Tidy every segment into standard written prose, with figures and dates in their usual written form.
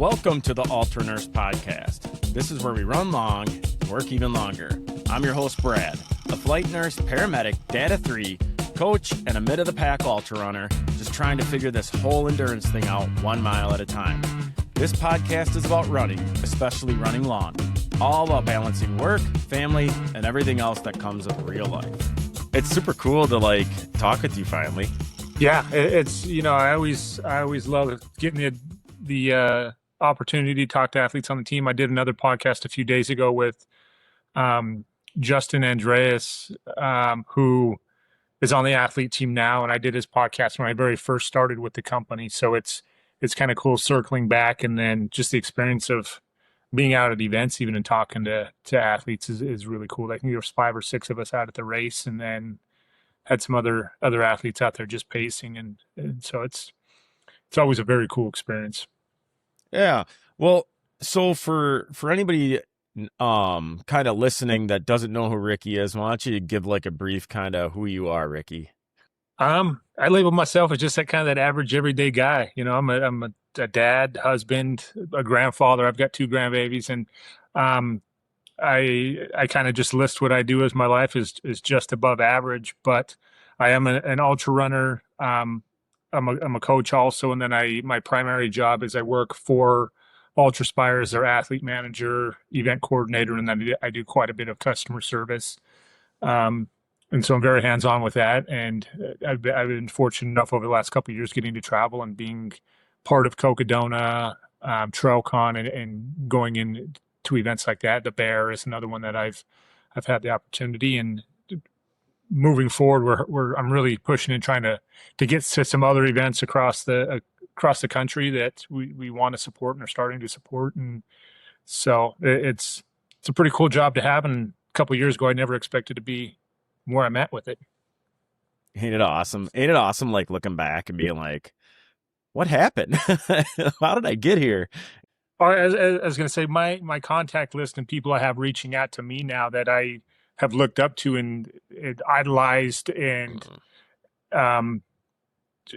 Welcome to the UltraRunners podcast. This is where we run long, work even longer. I'm your host, Brad, a flight nurse, paramedic, dad of 3, coach, and a mid-of-the-pack ultra runner, just trying to figure this whole endurance thing out 1 mile at a time. This podcast is about running, especially running long. All about balancing work, family, and everything else that comes with real life. It's super cool to talk with you finally. Yeah, it's I always love getting the opportunity to talk to athletes on the team. I did another podcast a few days ago with Justin Andreas, who is on the athlete team now, and I did his podcast when I very first started with the company. So it's kind of cool circling back, and then just the experience of being out at events even and talking to athletes is really cool. I think there was 5 or 6 of us out at the race, and then had some other athletes out there just pacing, and so it's always a very cool experience. Yeah. Well, so for anybody kind of listening that doesn't know who Ricky is, why don't you give a brief kind of who you are, Ricky? I label myself as just that kind of that average everyday guy. I'm a dad, husband, a grandfather. I've got 2 grandbabies, and I kind of just list what I do as my life is just above average, but I am an ultra runner. I'm a coach also, and then my primary job is I work for UltraSpire as their athlete manager, event coordinator, and then I do quite a bit of customer service. And so I'm very hands-on with that, and I've been fortunate enough over the last couple of years getting to travel and being part of Cocodona, TrailCon, and going in to events like that. The Bear is another one that I've had the opportunity, and moving forward, I'm really pushing and trying to get to some other events across the country that we want to support and are starting to support. And so it's a pretty cool job to have. And a couple of years ago, I never expected to be where I'm at with it. Ain't it awesome? Ain't it awesome? Looking back and being like, what happened? How did I get here? I was going to say, my contact list and people I have reaching out to me now that I have looked up to and idolized and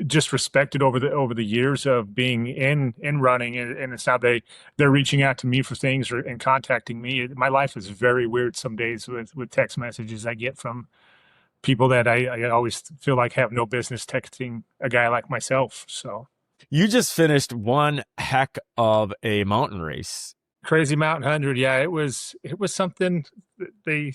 just respected over the years of being in running, and it's now they're reaching out to me for things and contacting me. My life is very weird some days with text messages I get from people that I always feel like have no business texting a guy like myself. So you just finished one heck of a mountain race. Crazy Mountain 100. Yeah, it was something. The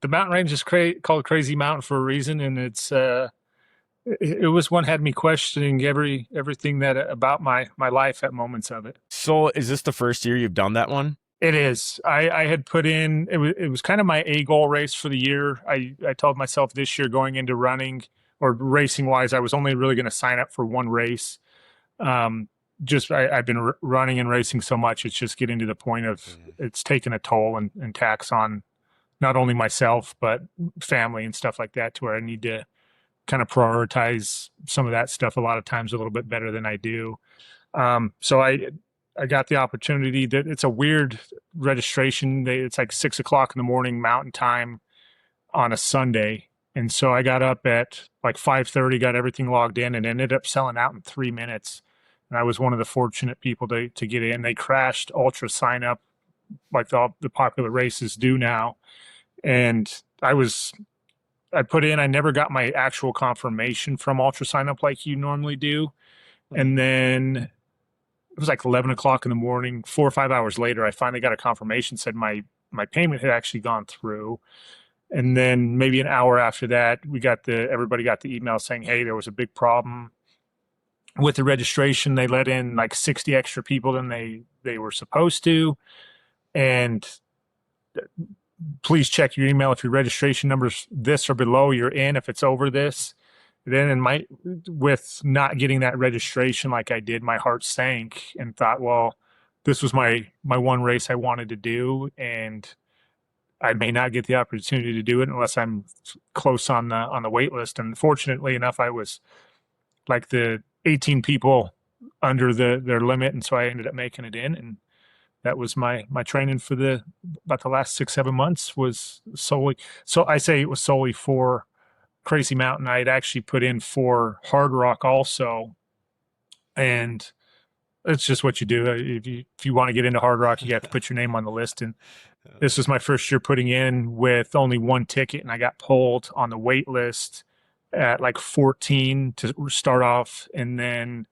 mountain range is called Crazy Mountain for a reason, and it was one had me questioning everything that about my life at moments of it. So is this the first year you've done that one? It is. I had put in, it was kind of my A goal race for the year. I told myself this year going into running or racing wise, I was only really going to sign up for one race. I've been running and racing so much, it's just getting to the point of it's taken a toll and tax on not only myself, but family and stuff like that, to where I need to kind of prioritize some of that stuff a lot of times a little bit better than I do. So I got the opportunity that it's a weird registration. It's like 6 o'clock in the morning Mountain Time on a Sunday. And so I got up at 5:30, got everything logged in, and ended up selling out in 3 minutes. And I was one of the fortunate people to get in. They crashed Ultra sign up like the popular races do now. And I put in, I never got my actual confirmation from Ultra sign up like you normally do. And then it was 11 o'clock in the morning, 4 or 5 hours later, I finally got a confirmation, said my payment had actually gone through. And then maybe an hour after that, everybody got the email saying, hey, there was a big problem with the registration. They let in 60 extra people than they were supposed to. And please check your email. If your registration number's this or below, you're in. If it's over this, then with not getting that registration like I did, my heart sank and thought, well, this was my one race I wanted to do, and I may not get the opportunity to do it unless I'm close on the wait list. And fortunately enough, I was the 18 people under their limit, and so I ended up making it in. And that was my training for about the last 6-7 months was solely. So I say it was solely for Crazy Mountain. I had actually put in for Hardrock also, and it's just what you do. If you want to get into Hardrock, you have to put your name on the list. And this was my first year putting in with only one ticket, and I got pulled on the wait list at like 14 to start off, and then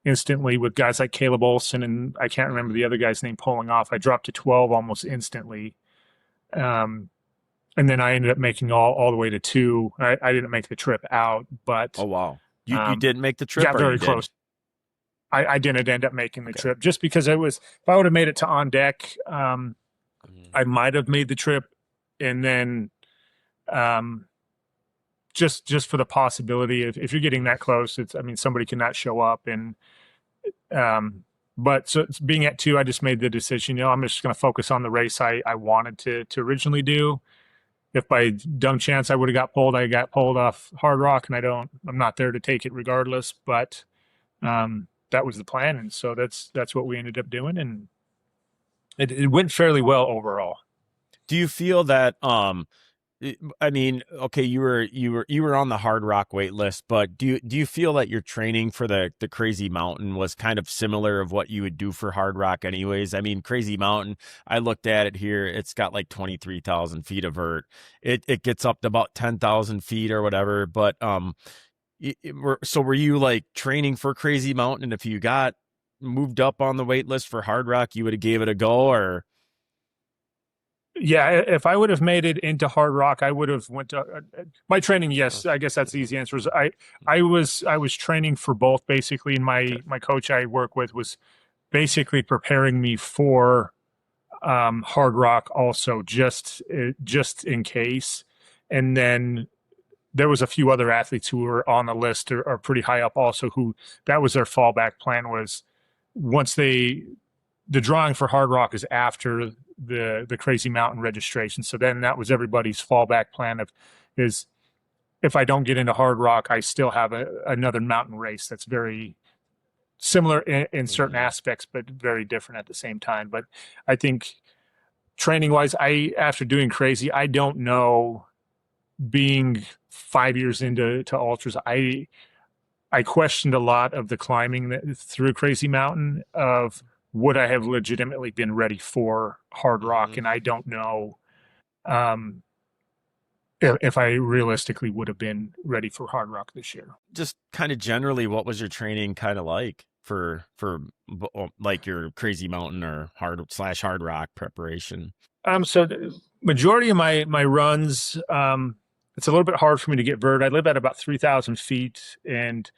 instantly with guys like Caleb Olson and I can't remember the other guy's name pulling off, I dropped to 12 almost instantly. And then I ended up making all the way to 2. I didn't make the trip out, but Oh wow, you didn't make the trip? Yeah, very close. I didn't end up making the trip just because if I would have made it to on deck, I might have made the trip, and then just for the possibility if you're getting that close, somebody cannot show up, and but so being at 2, I just made the decision, I'm just going to focus on the race I wanted to originally do. If by dumb chance I would have got pulled, I got pulled off Hardrock, and I'm not there to take it regardless, but that was the plan. And so that's what we ended up doing. And it went fairly well overall. Do you feel that, okay, you were on the Hardrock wait list, but do you feel that your training for the Crazy Mountain was kind of similar of what you would do for Hardrock anyways? I mean, Crazy Mountain, I looked at it here. It's got like 23,000 feet of vert. It gets up to about 10,000 feet or whatever. But, so were you like training for Crazy Mountain? And if you got moved up on the wait list for Hardrock, you would have gave it a go, or? Yeah, if I would have made it into Hardrock, I would have went to my training. Yes, I guess that's the easy answer. I was training for both basically, and my coach I work with was basically preparing me for Hardrock also, just in case. And then there was a few other athletes who were on the list or pretty high up also, who that was their fallback plan, was once the drawing for Hardrock is after the Crazy Mountain registration. So then that was everybody's fallback plan is if I don't get into Hardrock, I still have another mountain race that's very similar in certain aspects, but very different at the same time. But I think training wise, after doing Crazy, I don't know, being 5 years into ultras, I questioned a lot of the climbing through Crazy Mountain of would I have legitimately been ready for Hardrock? And I don't know if I realistically would have been ready for Hardrock this year. Just kind of generally, what was your training kind of like for like your Crazy Mountain or Hardrock preparation? So the majority of my runs, it's a little bit hard for me to get vert. I live at about 3,000 feet, and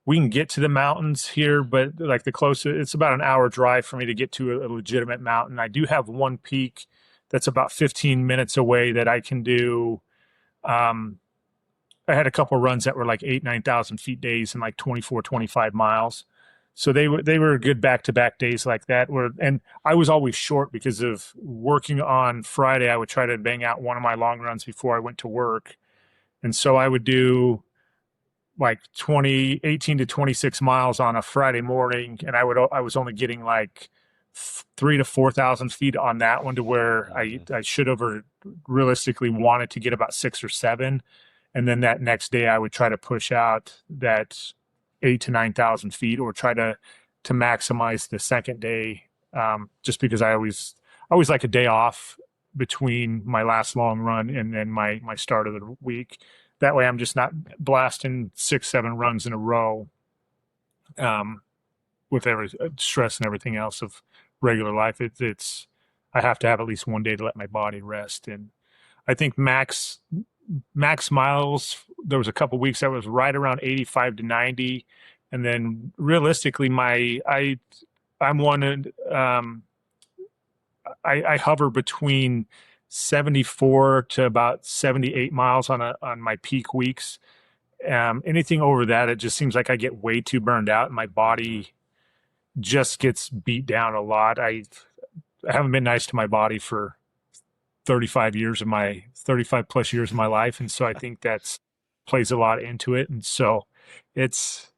we can get to the mountains here, but like the closest, it's about an hour drive for me to get to a legitimate mountain. I do have one peak that's about 15 minutes away that I can do. I had a couple of runs that were like 9,000 feet days and like 24, 25 miles. So they were good back-to-back days like that. And I was always short because of working on Friday. I would try to bang out one of my long runs before I went to work. And so I would do like 18 to 26 miles on a Friday morning, and I was only getting like 3,000 to 4,000 feet on that one, to where I should have realistically wanted to get about 6 or 7, and then that next day I would try to push out that 8,000 to 9,000 feet, or try to maximize the second day, just because I always like a day off between my last long run and then my start of the week. That way I'm just not blasting 6, 7 runs in a row with every stress and everything else of regular life. I have to have at least one day to let my body rest. And I think max miles, there was a couple weeks that was right around 85 to 90. And then realistically, I hover between 74 to about 78 miles on my peak weeks. Anything over that, it just seems like I get way too burned out, and my body just gets beat down a lot. I haven't been nice to my body for 35 plus years of my life. And so I think that's plays a lot into it. And so it's,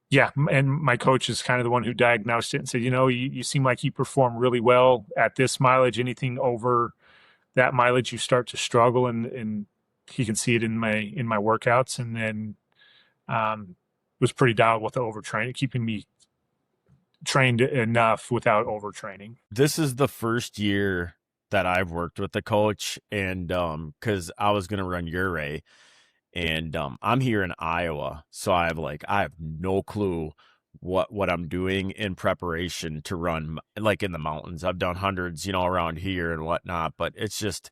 yeah. And my coach is kind of the one who diagnosed it and said, you seem like you perform really well at this mileage. Anything over that mileage, you start to struggle, and he can see it in my workouts. And then, was pretty dialed with the overtraining, keeping me trained enough without overtraining. This is the first year that I've worked with the coach, and because I was gonna run Uray, and I'm here in Iowa, so I have no clue what I'm doing in preparation to run like in the mountains. I've done hundreds, around here and whatnot, but it's just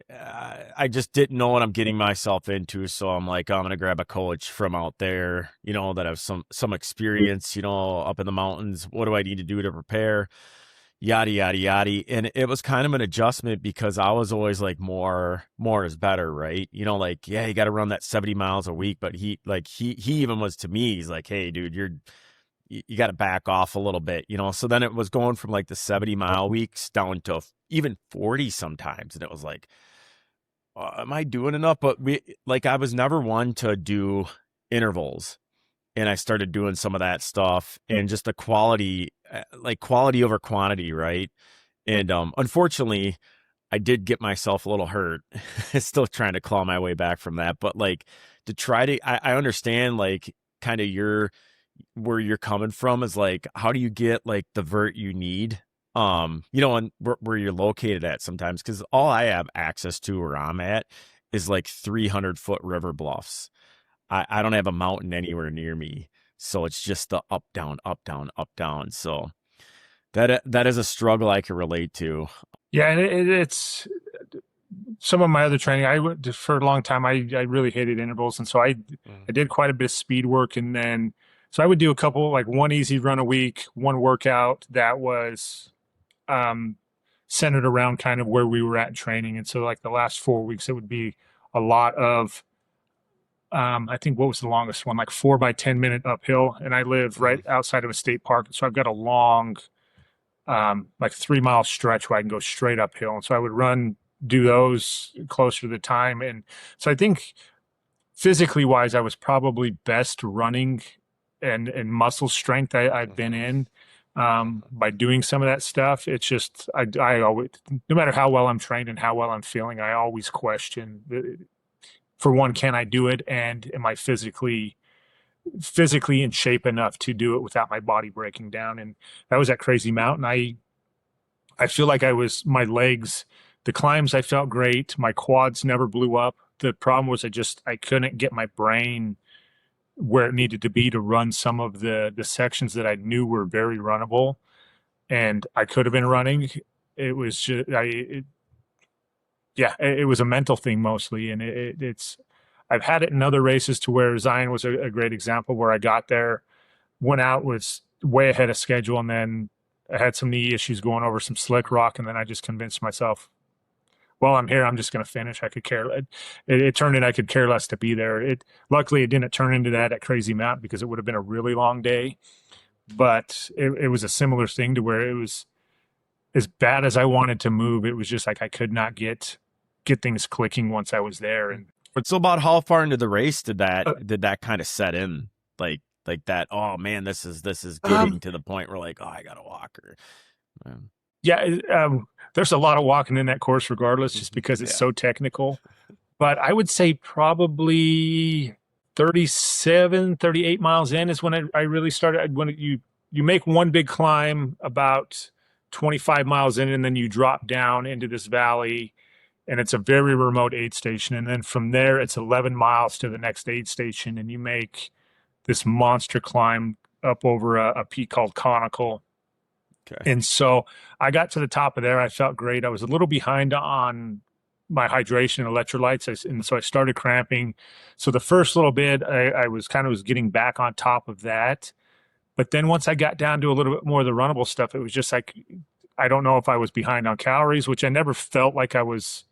I just didn't know what I'm getting myself into. So I'm like, I'm gonna grab a coach from out there, that have some experience, up in the mountains. What do I need to do to prepare? Yada yada yada. And it was kind of an adjustment because I was always like more is better, right? Like, yeah, you got to run that 70 miles a week. But he even was to me, he's like, hey, dude, you got to back off a little bit, So then it was going from like the 70-mile weeks down to even 40 sometimes, and it was like, am I doing enough? But I was never one to do intervals, and I started doing some of that stuff, and just the quality, like quality over quantity, right? And unfortunately, I did get myself a little hurt. Still trying to claw my way back from that, but like to try to, I understand like kind of where you're coming from is like, how do you get like the vert you need? And where you're located at sometimes, because all I have access to where I'm at is like 300-foot river bluffs. I don't have a mountain anywhere near me. So it's just the up, down, up, down, up, down. So that is a struggle I can relate to. Yeah. And it's some of my other training. For a long time, I really hated intervals. And so I did quite a bit of speed work. And then, so I would do a couple, like one easy run a week, one workout that was centered around kind of where we were at in training. And so like the last 4 weeks, it would be a lot of, I think what was the longest one, like 4 by 10 minute uphill. And I live right outside of a state park. So I've got a long, like 3 mile stretch where I can go straight uphill. And so I would do those closer to the time. And so I think physically wise, I was probably best running and muscle strength I've been in. By doing some of that stuff. It's just, I always, no matter how well I'm trained and how well I'm feeling, I always question, for one, can I do it? And am I physically in shape enough to do it without my body breaking down? And that was at Crazy Mountain. I feel like my legs, the climbs, I felt great. My quads never blew up. The problem was I couldn't get my brain where it needed to be to run some of the sections that I knew were very runnable, and I could have been running. It was just, it was a mental thing mostly. And I've had it in other races to where Zion was a great example, where I got there, went out, was way ahead of schedule. And then I had some knee issues going over some slick rock. And then I just convinced myself, well, I'm here, I'm just going to finish. I could care. It turned in I could care less to be there. Luckily, it didn't turn into that at Crazy Mountain, because it would have been a really long day. But it was a similar thing to where it was as bad as I wanted to move. It was just like I could not get things clicking once I was there. And But so about how far into the race did that kind of set in? Like that, oh man, this is getting to the point where like, oh, I gotta walk. There's a lot of walking in that course regardless, just because it's so technical. But I would say probably 37, 38 miles in is when I really started. When you make one big climb about 25 miles in, and then you drop down into this valley, and it's a very remote aid station. And then from there, it's 11 miles to the next aid station, and you make this monster climb up over a peak called Conical. Okay. And so I got to the top of there. I felt great. I was a little behind on my hydration and electrolytes. And so I started cramping. So the first little bit, I was getting back on top of that. But then once I got down to a little bit more of the runnable stuff, it was just like, I don't know if I was behind on calories, which I never felt like I was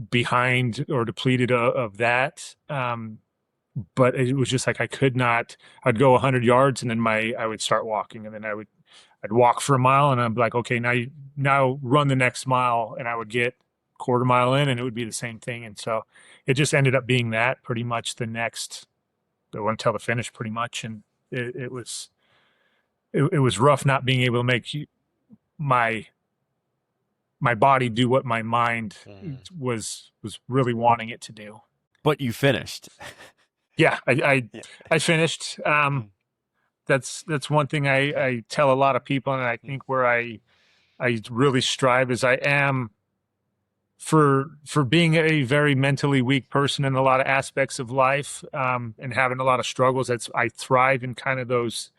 behind or depleted of that. But it was just like, I'd go 100 yards and then I would start walking, and then I'd walk for a mile, and I'd be like, okay, now run the next mile. And I would get quarter mile in, and it would be the same thing. And so it just ended up being that pretty much the next, I went until the finish pretty much. And it was rough not being able to make my body do what my mind was really wanting it to do. But you finished. Yeah, Yeah. I finished. That's one thing I tell a lot of people, and I think where I really strive is I am for being a very mentally weak person in a lot of aspects of life, and having a lot of struggles. I thrive in kind of those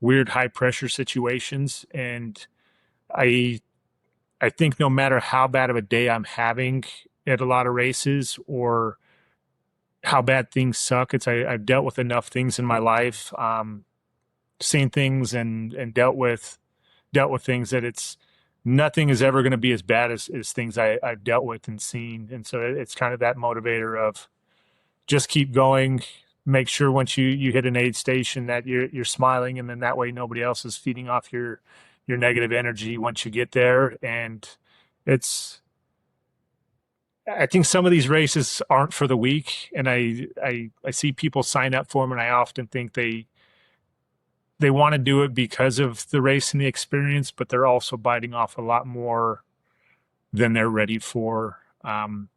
weird high pressure situations, and I I think no matter how bad of a day I'm having at a lot of races or how bad things suck, I've dealt with enough things in my life, seen things and dealt with things that it's nothing is ever going to be as bad as things I've dealt with and seen. And so it's kind of that motivator of just keep going. Make sure once you hit an aid station that you're smiling, and then that way nobody else is feeding off your negative energy once you get there. And it's I think some of these races aren't for the weak, and I see people sign up for them, and I often think they want to do it because of the race and the experience, but they're also biting off a lot more than they're ready for. And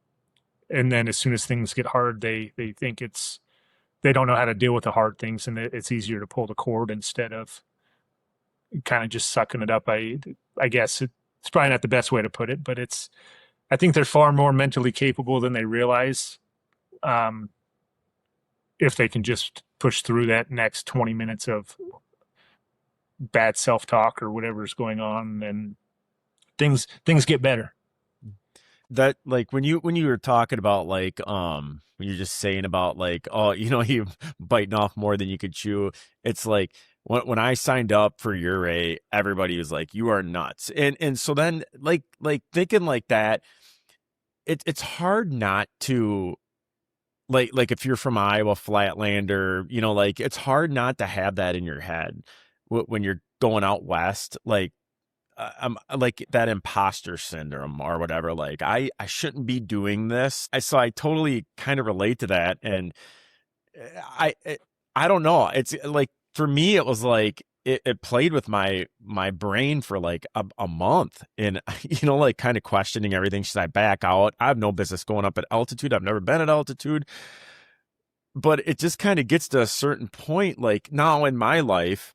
then as soon as things get hard, they think they don't know how to deal with the hard things, and it's easier to pull the cord instead of kind of just sucking it up. I guess it's probably not the best way to put it, but I think they're far more mentally capable than they realize. If they can just push through that next 20 minutes of bad self-talk or whatever's going on, and things get better. That like when you were talking about like when you're just saying about like, oh, you biting off more than you could chew. It's like when I signed up for Ure, everybody was like, you are nuts. And so then like thinking like that, it's hard not to like if you're from Iowa, Flatlander, like it's hard not to have that in your head when you're going out west. Like I'm like that imposter syndrome or whatever. Like I shouldn't be doing this. So I totally kind of relate to that. And I I don't know. It's like for me, it was like it played with my brain for like a month, and like kind of questioning everything. Should I back out? I have no business going up at altitude. I've never been at altitude, but it just kind of gets to a certain point. Like now in my life,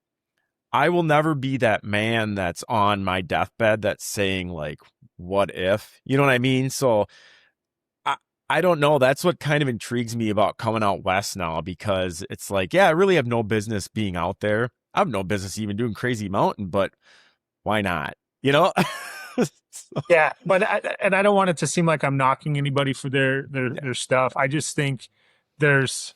I will never be that man that's on my deathbed that's saying like, what if? You know what I mean? So I I don't know. That's what kind of intrigues me about coming out west now, because it's like, yeah, I really have no business being out there. I have no business even doing crazy mountain, but why not? You know? So, Yeah, but I don't want it to seem like I'm knocking anybody for yeah. their stuff. I just think there's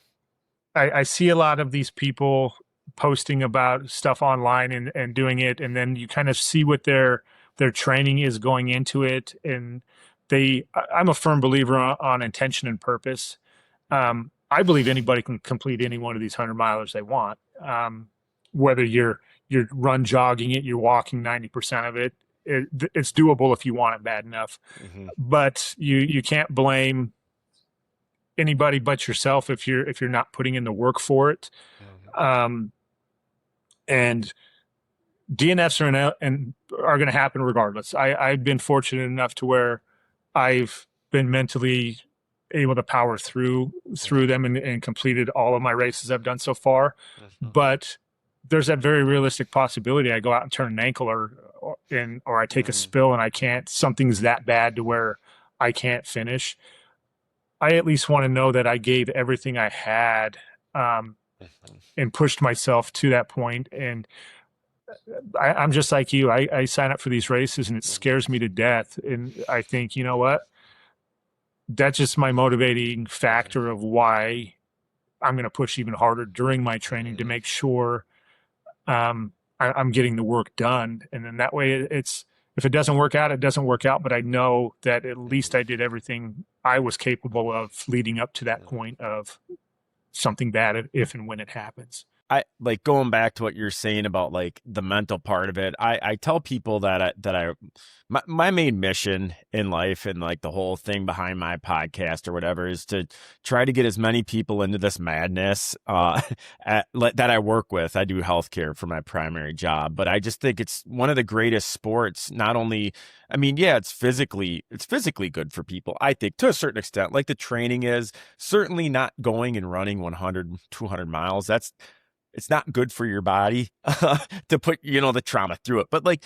I see a lot of these people posting about stuff online and doing it, and then you kind of see what their training is going into it, and I'm a firm believer on intention and purpose. I believe anybody can complete any one of these 100 milers they want. Whether you're run jogging it, you're walking 90% of it, it's doable if you want it bad enough. Hmm. But you can't blame anybody but yourself if you're not putting in the work for it. Hmm. Um, and DNFs are going to happen regardless. I've been fortunate enough to where I've been mentally able to power through them and completed all of my races I've done so far. Hmm. But there's that very realistic possibility I go out and turn an ankle or I take a Hmm. spill and something's that bad to where I can't finish. I at least want to know that I gave everything I had, um, and pushed myself to that point. And I'm just like you. I sign up for these races and it scares me to death. And I think, you know what? That's just my motivating factor of why I'm going to push even harder during my training to Hmm. make sure, I'm getting the work done. And then that way if it doesn't work out, it doesn't work out. But I know that at least I did everything I was capable of leading up to that Hmm. point of something bad if and when it happens. I like going back to what you're saying about like the mental part of it. I tell people my main mission in life and like the whole thing behind my podcast or whatever is to try to get as many people into this madness that I work with. I do healthcare for my primary job, but I just think it's one of the greatest sports. Not only, I mean, yeah, it's physically good for people. I think to a certain extent, like the training is certainly not going and running 100, 200 miles. It's not good for your body to put, the trauma through it. But like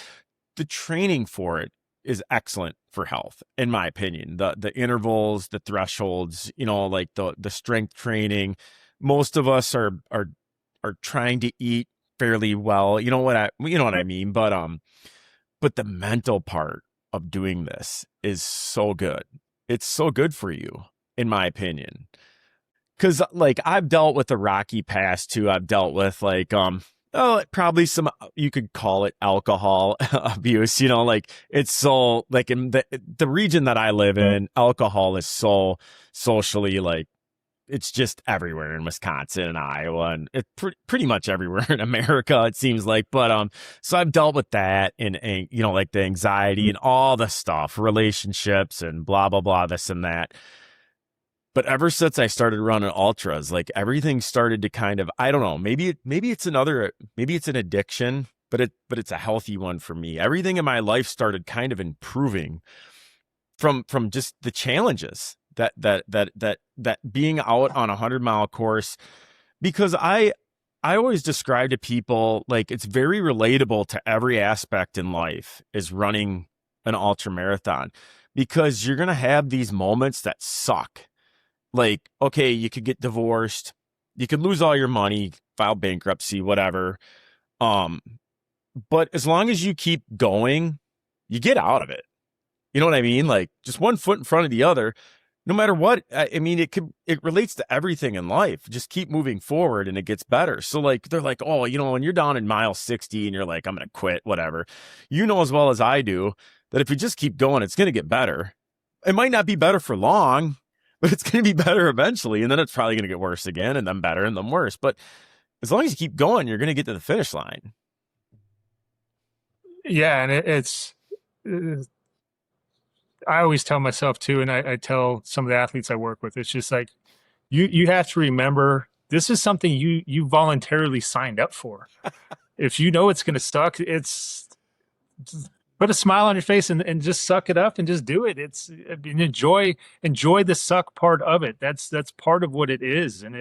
the training for it is excellent for health, in my opinion. The intervals, the thresholds, like the strength training. Most of us are trying to eat fairly well. You know what I mean? But the mental part of doing this is so good. It's so good for you, in my opinion. Cause like I've dealt with a rocky past too. I've dealt with like, probably some, you could call it alcohol abuse, like it's so like in the region that I live in, alcohol is so socially like, it's just everywhere in Wisconsin and Iowa and it pretty much everywhere in America, it seems like. But, so I've dealt with that and like the anxiety and all the stuff, relationships and blah, blah, blah, this and that. But ever since I started running ultras, like everything started to kind of, I don't know, maybe it's an addiction, but it's a healthy one for me. Everything in my life started kind of improving from just the challenges that being out on 100-mile course, because I always describe to people like it's very relatable to every aspect in life is running an ultra marathon, because you're going to have these moments that suck. Like, okay, you could get divorced, you could lose all your money, file bankruptcy, whatever. But as long as you keep going, you get out of it. You know what I mean? Like just one foot in front of the other, no matter what. I mean, it relates to everything in life. Just keep moving forward and it gets better. So like, they're like, oh, when you're down in mile 60 and you're like, I'm going to quit, whatever. You know, as well as I do, that if you just keep going, it's going to get better. It might not be better for long, but it's going to be better eventually. And then it's probably going to get worse again and then better and then worse. But as long as you keep going, you're going to get to the finish line. Yeah. And I always tell myself too, and I tell some of the athletes I work with, it's just like, you have to remember, this is something you voluntarily signed up for. If you know it's going to suck, put a smile on your face and just suck it up and just do it. Enjoy the suck part of it. That's part of what it is. And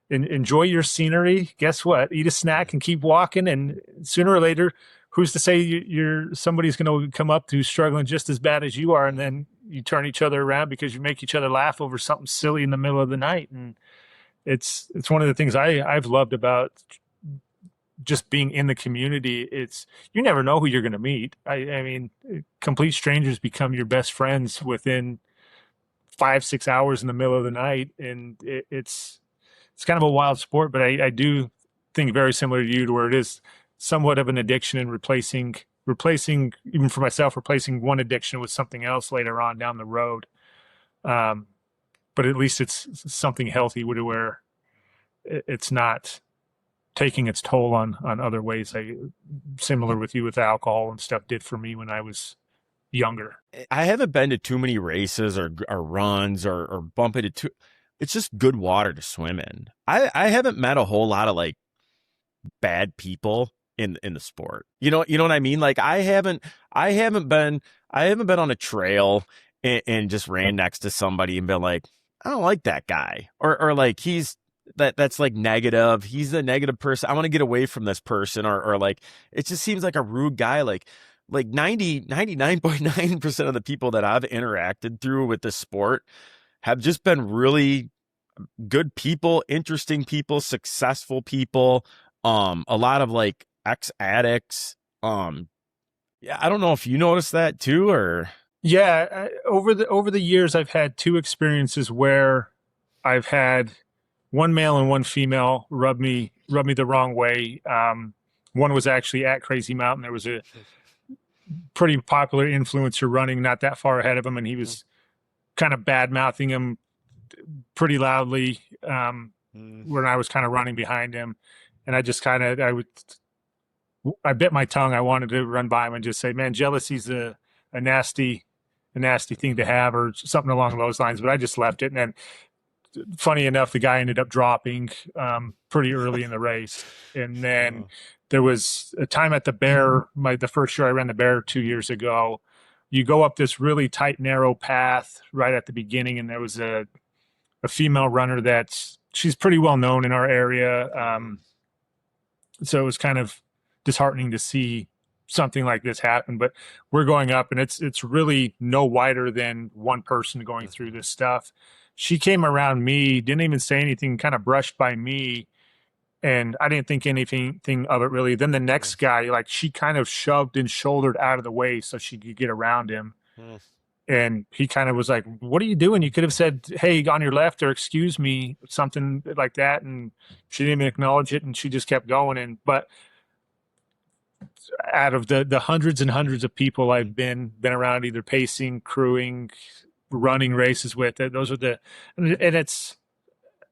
enjoy your scenery. Guess what? Eat a snack and keep walking. And sooner or later, who's to say somebody's going to come up who's struggling just as bad as you are. And then you turn each other around because you make each other laugh over something silly in the middle of the night. And it's one of the things I've loved about just being in the community. You never know who you're going to meet. I mean, complete strangers become your best friends within 5-6 hours in the middle of the night. And it's kind of a wild sport, but I do think very similar to you, to where it is somewhat of an addiction, and replacing, even for myself, replacing one addiction with something else later on down the road. But at least it's something healthy where it's not taking its toll on other ways. Similar with you with alcohol and stuff did for me when I was younger. I haven't been to too many races or runs or bump into it's just good water to swim in. I haven't met a whole lot of like bad people in the sport. You know what I mean? Like I haven't been on a trail and just ran next to somebody and been like, I don't like that guy, or like that's like negative. He's a negative person. I want to get away from this person, or like, it just seems like a rude guy. Like 99.9% of the people that I've interacted through with this sport have just been really good people, interesting people, successful people. A lot of like ex-addicts. Yeah, I don't know if you noticed that too, or. Yeah, over the years, I've had two experiences where I've had one male and one female rub me the wrong way. One was actually at Crazy Mountain. There was a pretty popular influencer running not that far ahead of him, and he was kind of bad mouthing him pretty loudly when I was kind of running behind him. And I just kind of, I bit my tongue. I wanted to run by him and just say, man, jealousy's a nasty thing to have, or something along those lines. But I just left it. And then, funny enough, the guy ended up dropping pretty early in the race. And then there was a time at the Bear, the first year I ran the Bear 2 years ago. You go up this really tight, narrow path right at the beginning, and there was a female runner she's pretty well known in our area. So it was kind of disheartening to see something like this happen. But we're going up, and it's really no wider than one person going through this stuff. She came around me, didn't even say anything, kind of brushed by me, and I didn't think anything of it really. Then the next guy, like, she kind of shoved and shouldered out of the way so she could get around him. And he kind of was like, what are you doing? You could have said, hey, on your left, or excuse me, something like that. And she didn't even acknowledge it, and she just kept going. But out of the hundreds and hundreds of people I've been around, either pacing, crewing, running races with, those are and it's,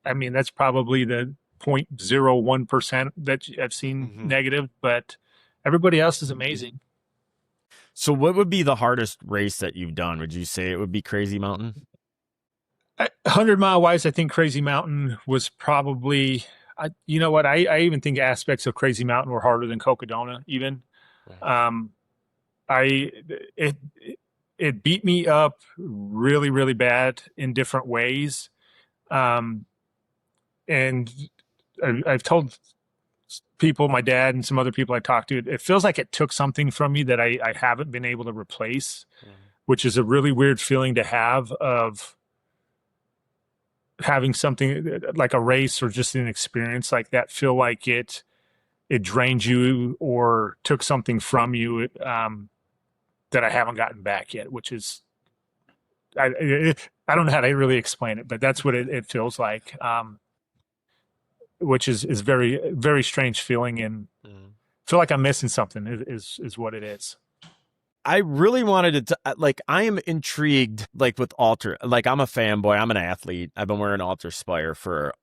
I mean, that's probably the 0.01% that I've seen negative, but everybody else is amazing. So what would be the hardest race that you've done? Would you say it would be Crazy Mountain? 100-mile wise, I think Crazy Mountain was probably, you know what, I even think aspects of Crazy Mountain were harder than Cocodona even. Right. It beat me up really, really bad in different ways. And I've told people, my dad and some other people I talked to, it feels like it took something from me that I haven't been able to replace, which is a really weird feeling to have, of having something like a race or just an experience like that feel like it drained you or took something from you that I haven't gotten back yet, which is, I don't know how to really explain it, but that's what it feels like. Which is very, very strange feeling, and feel like I'm missing something is what it is. I really wanted to, I am intrigued, with Ultra, I'm a fanboy, I'm an athlete. I've been wearing UltraSpire for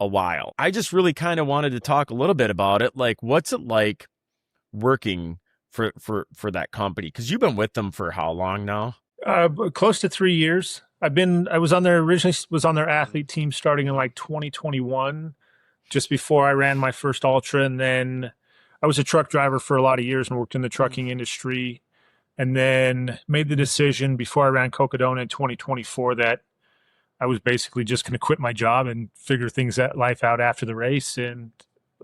a while. I just really kind of wanted to talk a little bit about it. What's it like working for that company? Cause you've been with them for how long now? Close to 3 years. I was on their athlete team starting in 2021. Just before I ran my first ultra, and then I was a truck driver for a lot of years and worked in the trucking industry, and then made the decision before I ran Cocodona in 2024 that I was basically just going to quit my job and figure life out after the race. And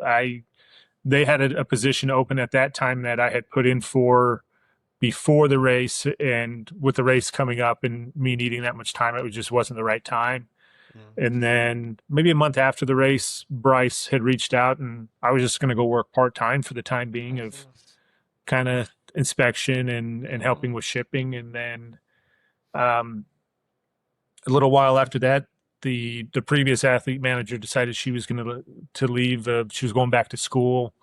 they had a position open at that time that I had put in for before the race, and with the race coming up and me needing that much time, it just wasn't the right time. And then maybe a month after the race, Bryce had reached out, and I was just going to go work part-time for the time being of kind of inspection and helping with shipping. And then a little while after that, the previous athlete manager decided she was going to leave. She was going back to school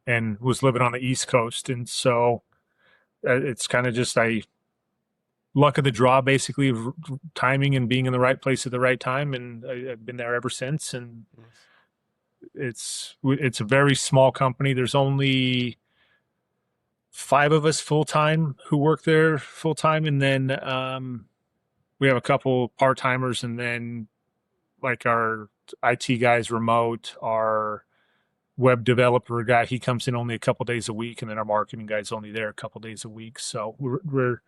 and was living on the East Coast. And so it's kind of just luck of the draw, basically, of timing and being in the right place at the right time. And I've been there ever since. And it's a very small company. There's only 5 of us full-time who work there full-time. And then we have a couple part-timers, and then our IT guy's remote, our web developer guy, he comes in only a couple days a week. And then our marketing guy's only there a couple days a week. So we're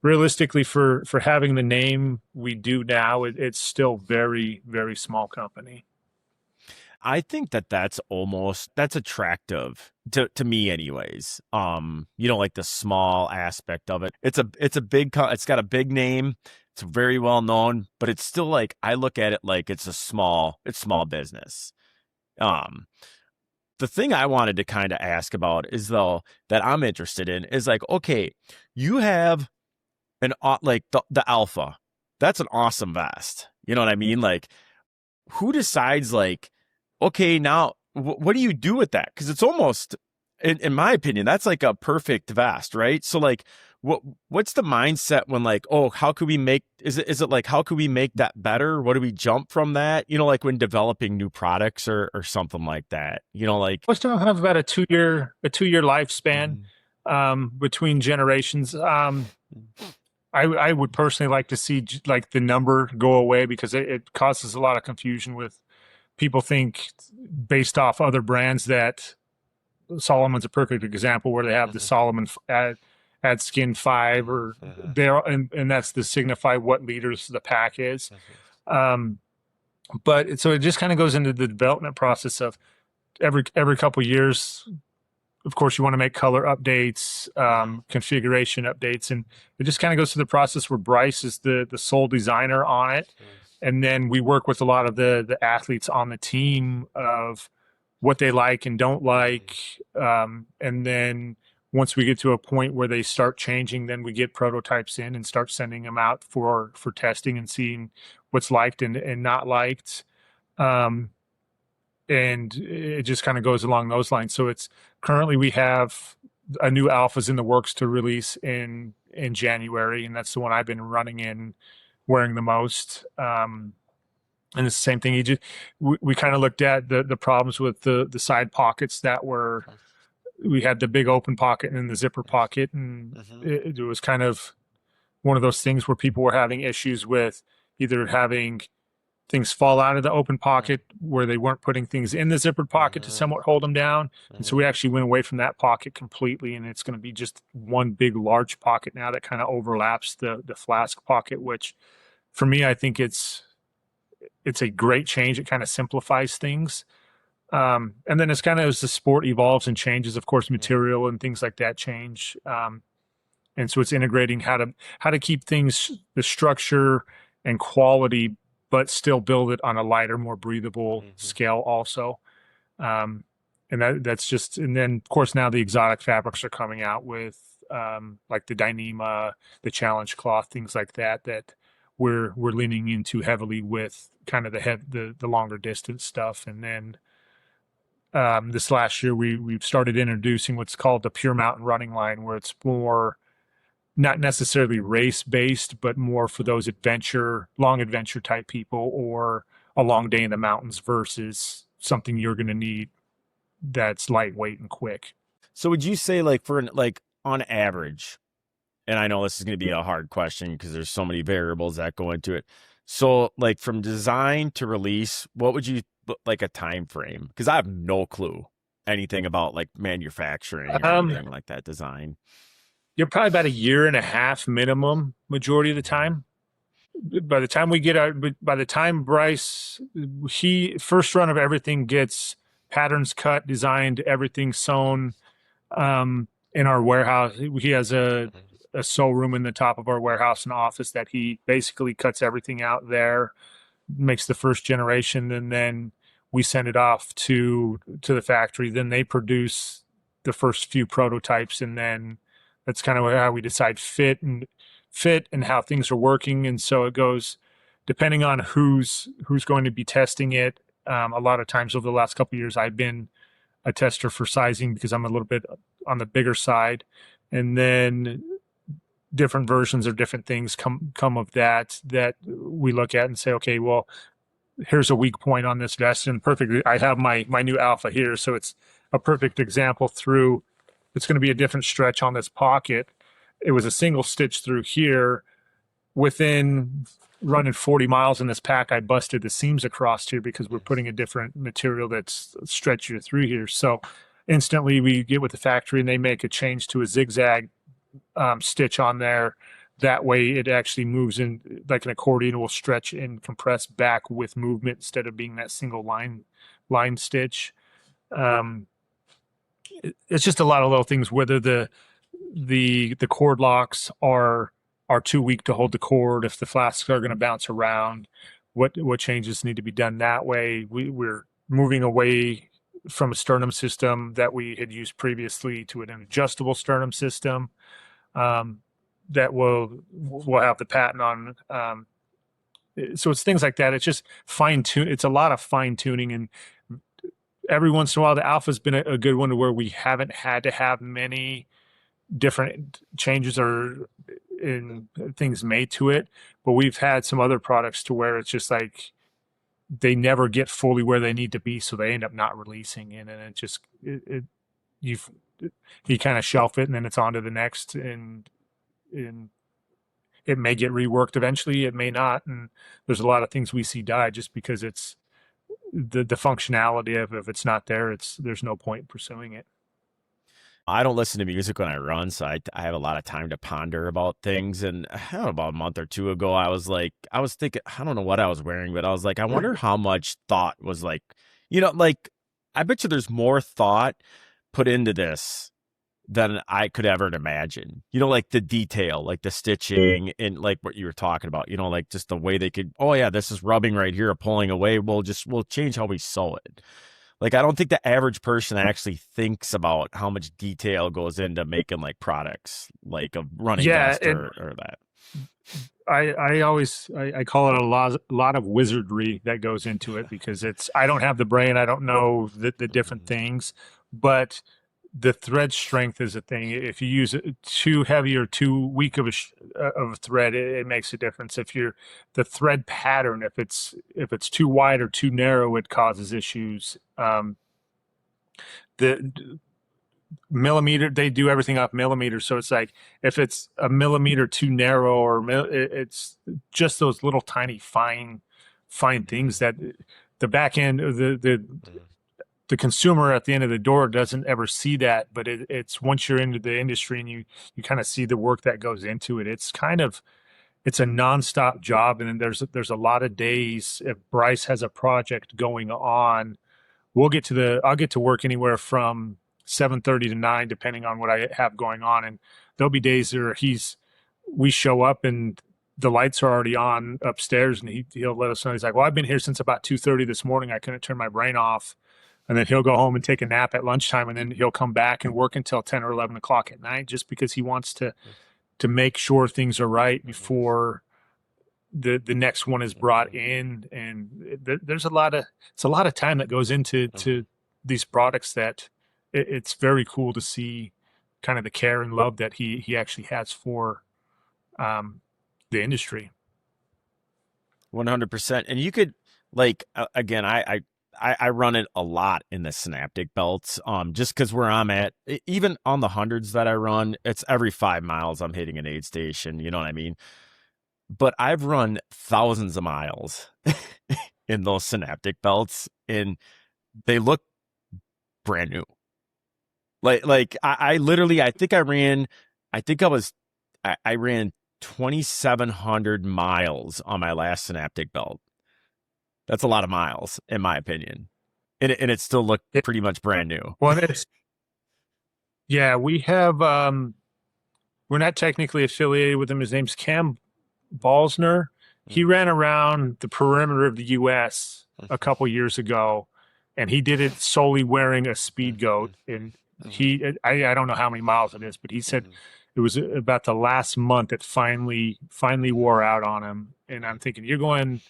realistically, for having the name we do now, it's still very, very small company. I think that's attractive to me anyways. The small aspect of it. It's got a big name. It's very well known, but it's still I look at it like it's small business. The thing I wanted to kind of ask about is, though, that I'm interested in is okay, you have the Alpha, that's an awesome vest. You know what I mean? who decides okay, now what do you do with that? Because in my opinion, that's like a perfect vest, right? So like, what's the mindset when like, oh, how could we make, is it like, how could we make that better? What do we jump from that? You know, like when developing new products or something like that, you know, like. Most of them have about a 2 year lifespan between generations. I would personally like to see like the number go away because it causes a lot of confusion with people think based off other brands that Solomon's a perfect example where they have the Solomon add skin 5 or there, and that's to signify what liters the pack is. But so it just kind of goes into the development process of every couple of years. Of course, you want to make color updates, configuration updates, and it just kind of goes through the process where Bryce is the sole designer on it. And then we work with a lot of the athletes on the team of what they like and don't like. And then once we get to a point where they start changing, then we get prototypes in and start sending them out for testing and seeing what's liked and not liked. And it just kind of goes along those lines. So it's currently we have a new alphas in the works to release in January, and that's the one I've been running in, wearing the most. And it's the same thing. We kind of looked at the problems with the side pockets that we had the big open pocket and the zipper pocket, and it was kind of one of those things where people were having issues with either having things fall out of the open pocket where they weren't putting things in the zippered pocket to somewhat hold them down. And so we actually went away from that pocket completely, and it's going to be just one big large pocket now that kind of overlaps the flask pocket, which for me, I think it's a great change. It kind of simplifies things. And then it's kind of as the sport evolves and changes, of course, material and things like that change. And so it's integrating how to keep things, the structure and quality, but still build it on a lighter, more breathable scale also. And that's just, and then of course now the exotic fabrics are coming out with like the Dyneema, the Challenge cloth, things like that we're leaning into heavily with kind of the longer distance stuff. And then this last year we've started introducing what's called the Pure Mountain running line, where it's more not necessarily race based, but more for those long adventure type people or a long day in the mountains versus something you're going to need that's lightweight and quick. So would you say like on average, and I know this is going to be a hard question because there's so many variables that go into it. So like from design to release, what would you like a time frame? Because I have no clue anything about like manufacturing or anything like that design. You're probably about 1.5 years minimum, majority of the time. By the time Bryce, first run of everything gets patterns cut, designed, everything sewn in our warehouse. He has a sew room in the top of our warehouse and office that he basically cuts everything out there, makes the first generation, and then we send it off to the factory. Then they produce the first few prototypes, and then that's kind of how we decide fit and how things are working. And so it goes depending on who's going to be testing it. A lot of times over the last couple of years, I've been a tester for sizing because I'm a little bit on the bigger side. And then different versions or different things come of that we look at and say, okay, well, here's a weak point on this vest. And perfectly, I have my new alpha here. So it's a perfect example through. It's going to be a different stretch on this pocket. It was a single stitch through here. Within running 40 miles in this pack, I busted the seams across here because we're putting a different material that's stretchier through here. So instantly we get with the factory and they make a change to a zigzag stitch on there. That way it actually moves in like an accordion, will stretch and compress back with movement instead of being that single line stitch. It's just a lot of little things, whether the cord locks are too weak to hold the cord, if the flasks are going to bounce around, what changes need to be done that way. We're moving away from a sternum system that we had used previously to an adjustable sternum system that we'll have the patent on. So it's things like that. It's just fine tune. It's a lot of fine tuning, and every once in a while, the Alpha's been a good one to where we haven't had to have many different changes or in things made to it, but we've had some other products to where it's just like they never get fully where they need to be, so they end up not releasing it, and it just you kind of shelf it, and then it's on to the next, and it may get reworked eventually, it may not, and there's a lot of things we see die just because it's the functionality of if it's not there, there's no point in pursuing it. I don't listen to music when I run, so I have a lot of time to ponder about things. And I don't know, about a month or two ago, I was thinking, I don't know what I was wearing, but I was like, I wonder how much thought was like, like, I bet you there's more thought put into this than I could ever imagine. Like the detail, like the stitching and like what you were talking about, like just the way they could, oh yeah, this is rubbing right here or pulling away. We'll change how we sew it. Like, I don't think the average person actually thinks about how much detail goes into making like products, like a running vest or that. I call it a lot of wizardry that goes into it, because I don't have the brain. I don't know the different things, but the thread strength is a thing. If you use too heavy or too weak of a thread, it makes a difference. The thread pattern, if it's too wide or too narrow, it causes issues. The millimeter, they do everything off millimeters, so it's like if it's a millimeter too narrow, or it's just those little tiny fine things that the back end of the consumer at the end of the door doesn't ever see that, but it's once you're into the industry and you kind of see the work that goes into it, it's a nonstop job. And then there's a lot of days, if Bryce has a project going on, I'll get to work anywhere from 7:30 to 9, depending on what I have going on. And there'll be days where we show up and the lights are already on upstairs, and he'll let us know. He's like, well, I've been here since about 2:30 this morning. I couldn't turn my brain off. And then he'll go home and take a nap at lunchtime, and then he'll come back and work until 10 or 11 o'clock at night, just because he wants to make sure things are right before the next one is brought in. And it's a lot of time that goes into these products that it's very cool to see kind of the care and love that he actually has for the industry. 100%. And you could, like, again, I run it a lot in the Synaptic belts, just because where I'm at, even on the hundreds that I run, it's every 5 miles I'm hitting an aid station. You know what I mean? But I've run thousands of miles in those Synaptic belts, and they look brand new. Like I literally, I ran 2,700 miles on my last Synaptic belt. That's a lot of miles, in my opinion. And it still looked pretty much brand new. Well, we have, we're not technically affiliated with him. His name's Cam Balsner. He ran around the perimeter of the U.S. a couple years ago, and he did it solely wearing a Speed Goat. And I don't know how many miles it is, but he said it was about the last month it finally wore out on him. And I'm thinking, you're going,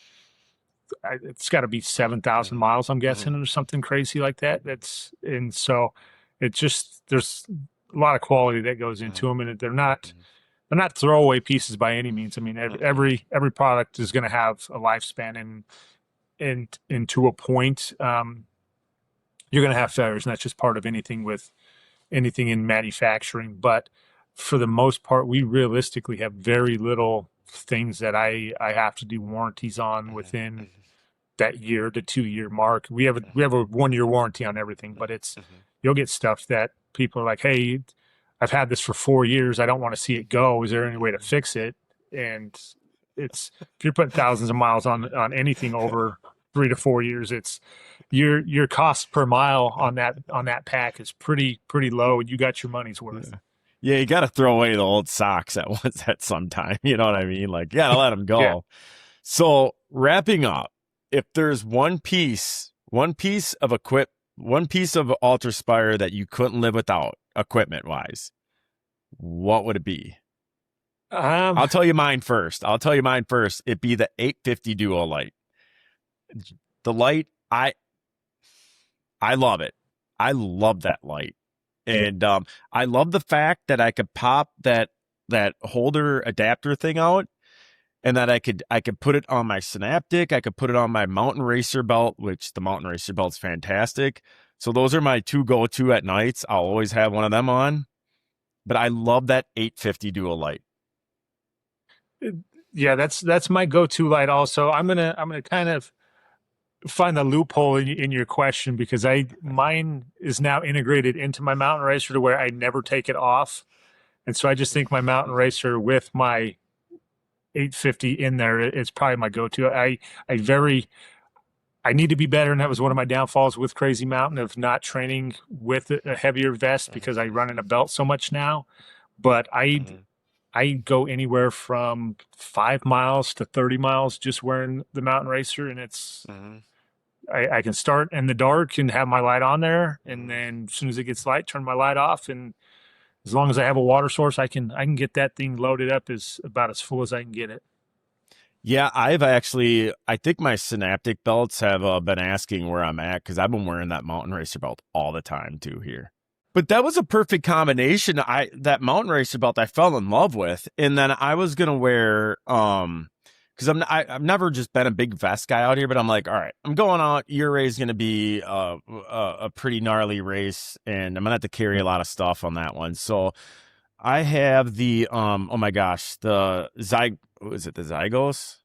it's got to be 7,000 miles, I'm guessing, or something crazy like that. And so it's just, there's a lot of quality that goes into them, and they're not throwaway pieces by any means. I mean, every product is going to have a lifespan, and to a point, you're going to have failures, and that's just part of anything in manufacturing. But for the most part, we realistically have very little things that I have to do warranties on within that year to 2 year mark. We have a 1 year warranty on everything, but you'll get stuff that people are like, hey, I've had this for 4 years. I don't want to see it go. Is there any way to fix it? And if you're putting thousands of miles on anything over 3 to 4 years, it's your cost per mile on that pack is pretty low, and you got your money's worth. Yeah, you got to throw away the old socks at some time. You know what I mean? Like, you got to let them go. Yeah. So wrapping up, if there's one piece of UltraSpire that you couldn't live without, equipment wise, what would it be? I'll tell you mine first. It'd be the 850 Duo light. The light, I I love it. I love that light. And I love the fact that I could pop that holder adapter thing out, and that I could put it on my Synaptic. I could put it on my Mountain Racer belt, which the Mountain Racer belt's fantastic. So those are my two go-to at nights. I'll always have one of them on. But I love that 850 dual light. Yeah, that's my go-to light also. I'm gonna kind of find the loophole in your question, because mine is now integrated into my Mountain Racer to where I never take it off. And so I just think my Mountain Racer with my 850 in there is probably my go-to. I need to be better, and that was one of my downfalls with Crazy Mountain, of not training with a heavier vest, because I run in a belt so much now. But I go anywhere from 5 miles to 30 miles just wearing the Mountain Racer, and it's I can start in the dark and have my light on there, and then as soon as it gets light, turn my light off, and as long as I have a water source, I can get that thing loaded up about as full as I can get it. Yeah, I think my Synaptic belts have been asking where I'm at, because I've been wearing that Mountain Racer belt all the time too here. But that was a perfect combination. That Mountain Racer belt I fell in love with, and then I was gonna wear because I've never just been a big vest guy out here, but I'm like, all right, I'm going out. Urias is gonna be a pretty gnarly race, and I'm gonna have to carry a lot of stuff on that one. So I have the oh my gosh, was it the Zygos?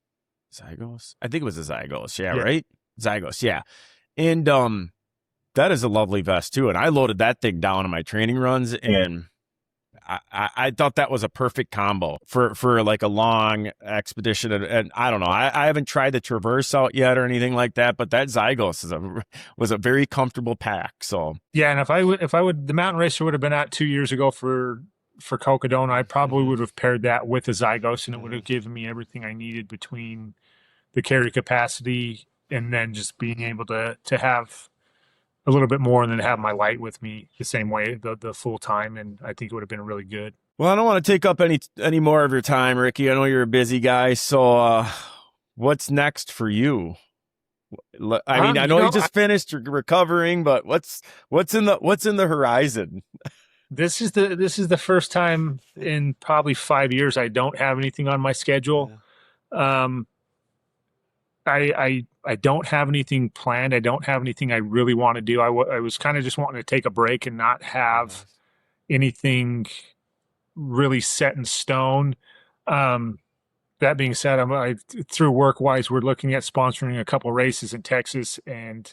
Zygos? I think it was the Zygos. Yeah, right? Zygos, yeah. And that is a lovely vest too. And I loaded that thing down on my training runs, and I thought that was a perfect combo for like a long expedition. And I don't know, I haven't tried the Traverse out yet or anything like that, but that Zygos was a very comfortable pack. So yeah, and if I would, the Mountain Racer would have been out 2 years ago for Cocodona, I probably would have paired that with the Zygos, and it would have given me everything I needed between the carry capacity and then just being able to have a little bit more, and then have my light with me the same way the full time. And I think it would have been really good. Well, I don't want to take up any more of your time, Ricky. I know you're a busy guy. So what's next for you? I mean, I know you just finished recovering, but what's in the horizon? This is the first time in probably 5 years I don't have anything on my schedule. I don't have anything planned. I don't have anything I really want to do. I was kind of just wanting to take a break and not have anything really set in stone. That being said, through work-wise, we're looking at sponsoring a couple races in Texas, and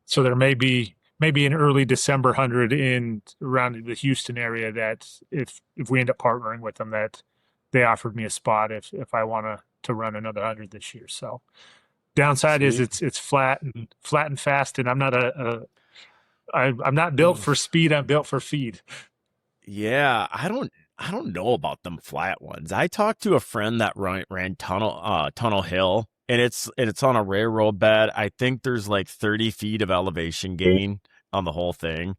so there may be an early December 100 in around the Houston area, that if we end up partnering with them, that they offered me a spot if I want to run another 100 this year. So downside is it's flat and fast, and I'm not built for speed. I'm built for feed. Yeah, I don't know about them flat ones. I talked to a friend that ran Tunnel Hill, and it's on a railroad bed. I think there's like 30 feet of elevation gain on the whole thing,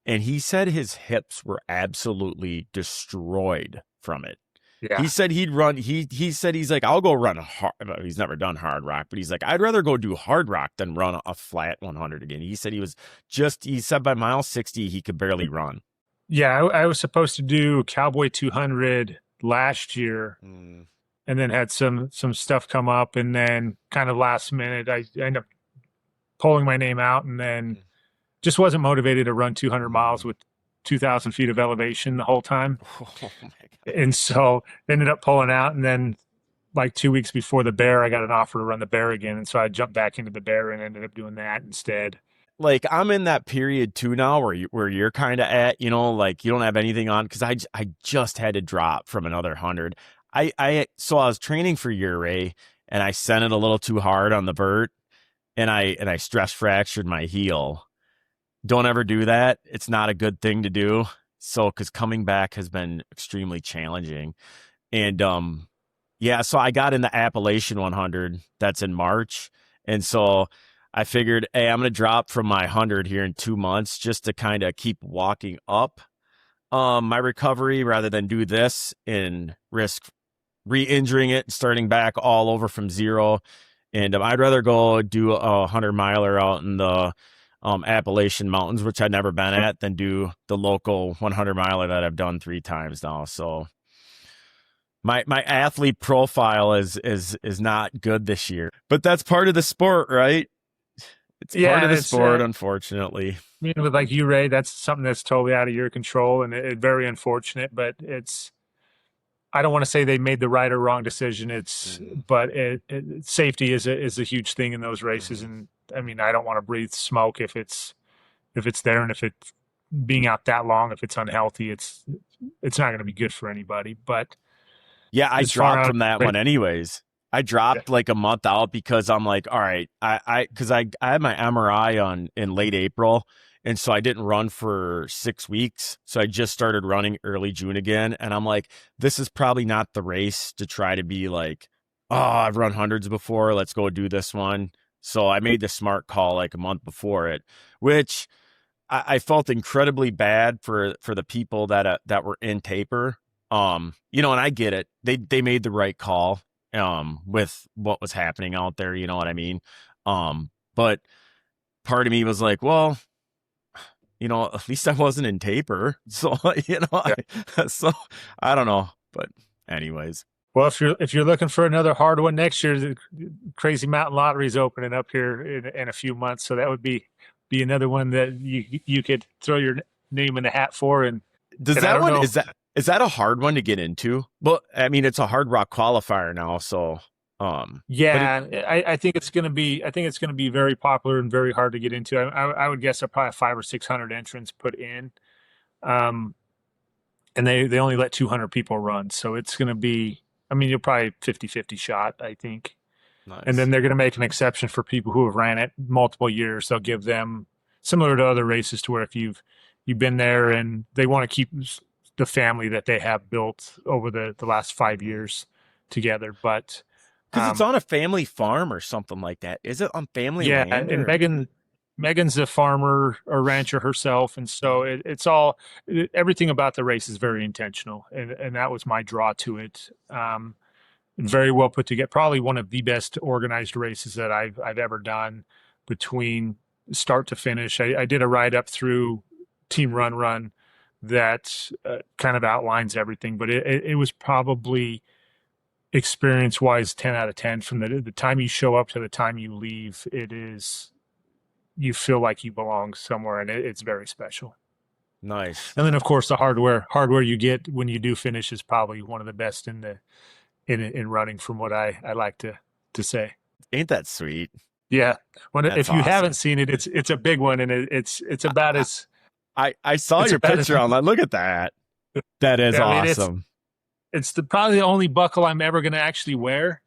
and he said his hips were absolutely destroyed from it. Yeah. He said he'd run. He said he's like, I'll go run hard. He's never done Hardrock, but he's like, I'd rather go do Hardrock than run a flat 100 again. He said he said by mile 60 he could barely run. Yeah, I was supposed to do Cowboy 200 last year, and then had some stuff come up, and then kind of last minute I ended up pulling my name out, and then just wasn't motivated to run 200 miles with 2,000 feet of elevation the whole time. Oh my God. And so ended up pulling out, and then like 2 weeks before the Bear, I got an offer to run the Bear again, and so I jumped back into the Bear and ended up doing that instead. Like, I'm in that period too now where you're kind of at, like you don't have anything on, because I just had to drop from another 100. So I was training for Urias, and I sent it a little too hard on the vert, and I stress fractured my heel. Don't ever do that. It's not a good thing to do. So, because coming back has been extremely challenging. And so I got in the Appalachian 100 that's in March. And so I figured, hey, I'm going to drop from my 100 here in 2 months just to kind of keep walking up my recovery, rather than do this and risk re-injuring it, starting back all over from zero. And I'd rather go do a 100 miler out in the Appalachian Mountains, which I'd never been at, than do the local 100 miler that I've done 3 times now. So my athlete profile is not good this year, but that's part of the sport, right? It's part of the sport, unfortunately. You know, like you, Ray, that's something that's totally out of your control, and it's very unfortunate. But I don't want to say they made the right or wrong decision. But safety is a huge thing in those races, and I mean, I don't want to breathe smoke if it's there, and if it's being out that long, if it's unhealthy, it's not going to be good for anybody. But yeah, I dropped from that one anyways. I dropped like a month out because I'm like, all right, because I had my MRI in late April, and so I didn't run for 6 weeks. So I just started running early June again, and I'm like, this is probably not the race to try to be like, oh, I've run hundreds before, let's go do this one. So I made the smart call like a month before it, which I felt incredibly bad for the people that were in taper. You know, and I get it. They made the right call with what was happening out there, you know what I mean? But part of me was like, well, you know, at least I wasn't in taper. So, you know, so I don't know, but anyways. Well, if you're looking for another hard one next year, the Crazy Mountain Lottery is opening up here in a few months. So that would be another one that you could throw your name in the hat for. And does that one, is that a hard one to get into? Well, I mean, it's a Hardrock qualifier now, so yeah, I think it's going to be very popular and very hard to get into. I would guess probably 500 or 600 entrants put in, and they only let 200 people run, so it's going to be. I mean, you'll probably 50-50 shot, I think. Nice. And then they're going to make an exception for people who have ran it multiple years. They'll give them, similar to other races, to where if you've been there and they want to keep the family that they have built over the last 5 years together. But because it's on a family farm or something like that. Is it on family land? Yeah, and Megan's a farmer or rancher herself, and so it's all everything about the race is very intentional, and that was my draw to it. Very well put together, probably one of the best organized races that I've ever done, between start to finish. I did a ride up through Team Run that kind of outlines everything, but it was probably experience wise 10 out of 10. From the time you show up to the time you leave, you feel like you belong somewhere, and it's very special. Nice. And then of course the hardware you get when you do finish is probably one of the best in running, from what I like to say. Ain't that sweet? Yeah. If you haven't seen it, it's a big one, and it's about as I saw your picture online. Look at that. That is awesome. I mean, it's probably the only buckle I'm ever going to actually wear.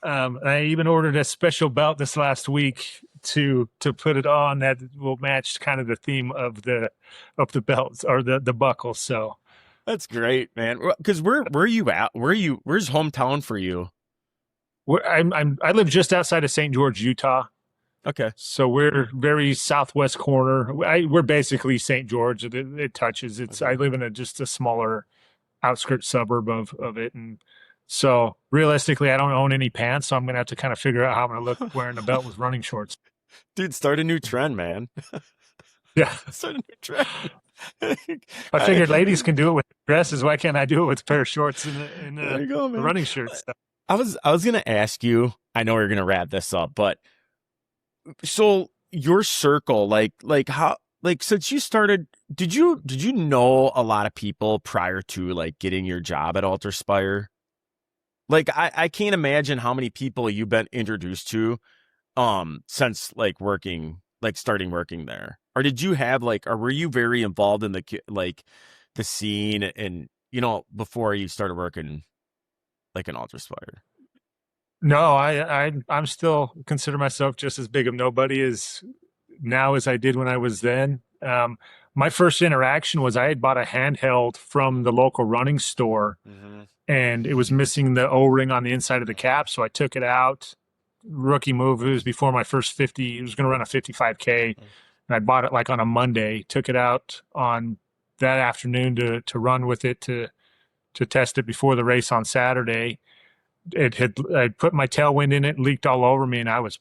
I even ordered a special belt this last week to put it on that will match kind of the theme of the belts or the buckle. So that's great, man. Because where are you at? Where's hometown for you? I live just outside of St. George, Utah. Okay. So we're very southwest corner. We're basically St. George. It touches. Okay. I live in just a smaller outskirts suburb of it. And so realistically, I don't own any pants. So I'm going to have to kind of figure out how I'm going to look wearing a belt with running shorts. Dude, start a new trend, man. Yeah. Start a new trend. I figured ladies can do it with dresses. Why can't I do it with a pair of shorts and the running shirts? I was going to ask you, I know we're going to wrap this up, but so your circle, like how, like since you started, did you know a lot of people prior to like getting your job at UltraSpire? Like I can't imagine how many people you've been introduced to since starting working there. Or did you have or were you very involved in the scene and before you started working like an UltraSpire? No, I'm still consider myself just as big of nobody as now as I did when I was then. My first interaction was I had bought a handheld from the local running store, and it was missing the O-ring on the inside of the cap. So I took it out. Rookie move. It was before my first 50. It was going to run a 55K, and I bought it on a Monday. Took it out on that afternoon to run with it to test it before the race on Saturday. I put my tailwind in it, leaked all over me, and I was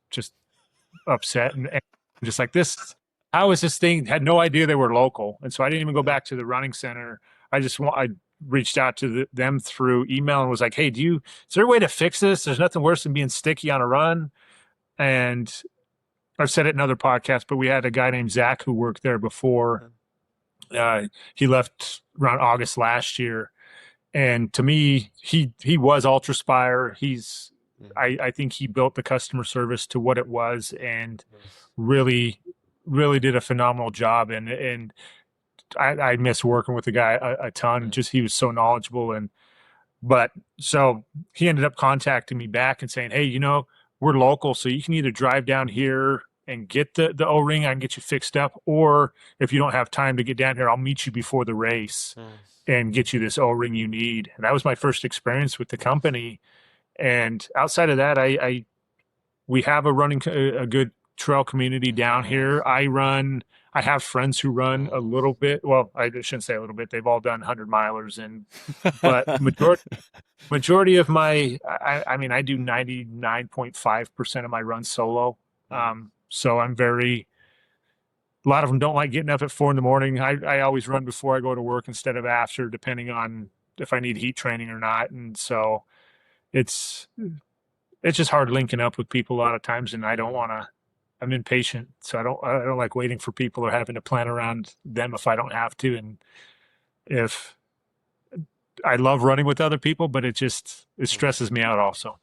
just upset. And just like this. How is this thing? Had no idea they were local. And so I didn't even go back to the running center. I reached out to them through email and was like, hey, is there a way to fix this? There's nothing worse than being sticky on a run. And I've said it in other podcasts, but we had a guy named Zach who worked there before. He left around August last year. And to me, he was UltraSpire. I think he built the customer service to what it was and really did a phenomenal job. And I miss working with the guy a ton. Just, he was so knowledgeable. But so he ended up contacting me back and saying, hey, we're local, so you can either drive down here and get the O-ring, I can get you fixed up, or if you don't have time to get down here, I'll meet you before the race and get you this O-ring you need. And that was my first experience with the company. And outside of that, we have a good trail community down here. I have friends who run a little bit. Well, I shouldn't say a little bit. They've all done 100-milers, but majority of I do 99.5% of my runs solo. So a lot of them don't like getting up at 4 a.m. I always run before I go to work instead of after, depending on if I need heat training or not. And so it's just hard linking up with people a lot of times. And I'm impatient. So I don't like waiting for people or having to plan around them if I don't have to. And if I love running with other people, but it stresses me out also.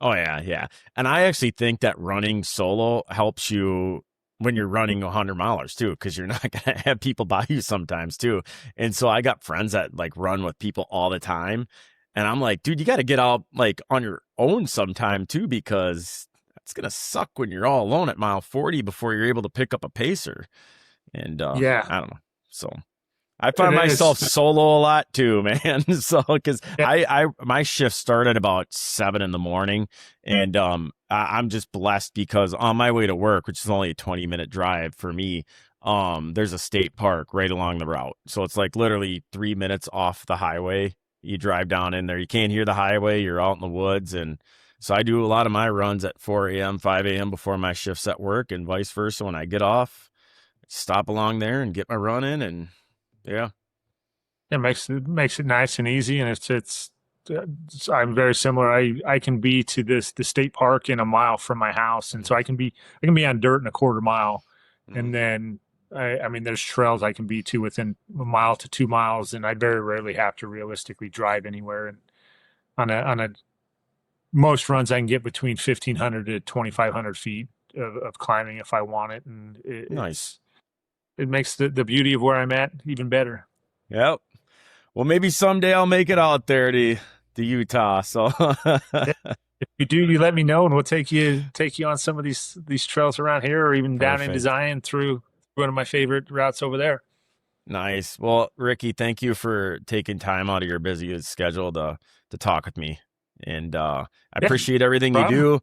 Oh, yeah. And I actually think that running solo helps you when you're running 100-milers too, because you're not going to have people by you sometimes too. And so I got friends that like run with people all the time. And I'm like, dude, you got to get out like on your own sometime too, because it's going to suck when you're all alone at mile 40 before you're able to pick up a pacer. And I don't know. So I find myself solo a lot too, man. So, cause my shift started about 7 a.m. and, I'm just blessed because on my way to work, which is only a 20-minute drive for me, there's a state park right along the route. So it's like literally 3 minutes off the highway. You drive down in there, you can't hear the highway. You're out in the woods. And so I do a lot of my runs at 4 a.m., 5 a.m. before my shift's at work, and vice versa. When I get off, stop along there and get my run in. And yeah, it makes it nice and easy. And I'm very similar. I can be to the state park in a mile from my house, and so I can be on dirt in a quarter mile, and then I mean there's trails I can be to within a mile to 2 miles, and I very rarely have to realistically drive anywhere. And on a most runs I can get between 1,500 to 2,500 feet of climbing if I want it, and nice. It makes the beauty of where I'm at even better. Yep. Well, maybe someday I'll make it out there to Utah. So if you do, you let me know, and we'll take you on some of these trails around here, or even down into Zion through one of my favorite routes over there. Nice. Well, Ricky, thank you for taking time out of your busy schedule to talk with me. And I appreciate everything you do,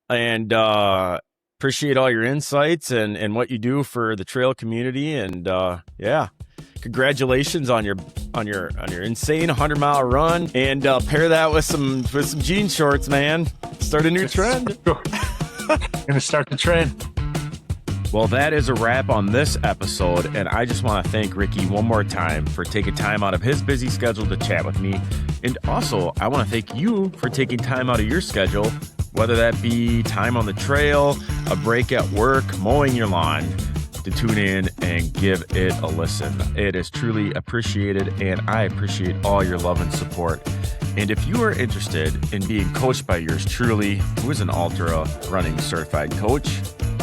and appreciate all your insights and what you do for the trail community. And congratulations on your insane 100-mile run, and pair that with some jean shorts, man. Start a new trend. Gonna start the trend. Well, that is a wrap on this episode, and I just want to thank Ricky one more time for taking time out of his busy schedule to chat with me. And also, I want to thank you for taking time out of your schedule, whether that be time on the trail, a break at work, mowing your lawn, to tune in and give it a listen. It is truly appreciated, and I appreciate all your love and support. And if you are interested in being coached by yours truly, who is an ultra running certified coach,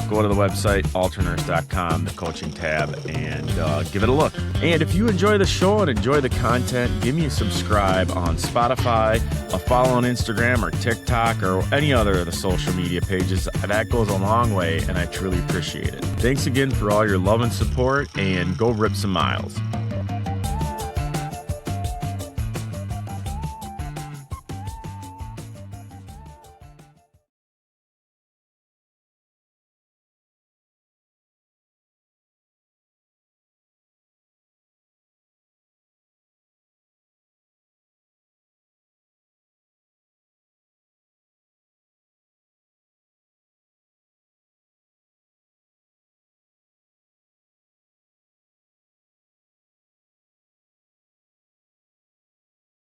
go to the website, ultraruners.com, the coaching tab, and give it a look. And if you enjoy the show and enjoy the content, give me a subscribe on Spotify, a follow on Instagram or TikTok or any other of the social media pages. That goes a long way, and I truly appreciate it. Thanks again for all your love and support, and go rip some miles.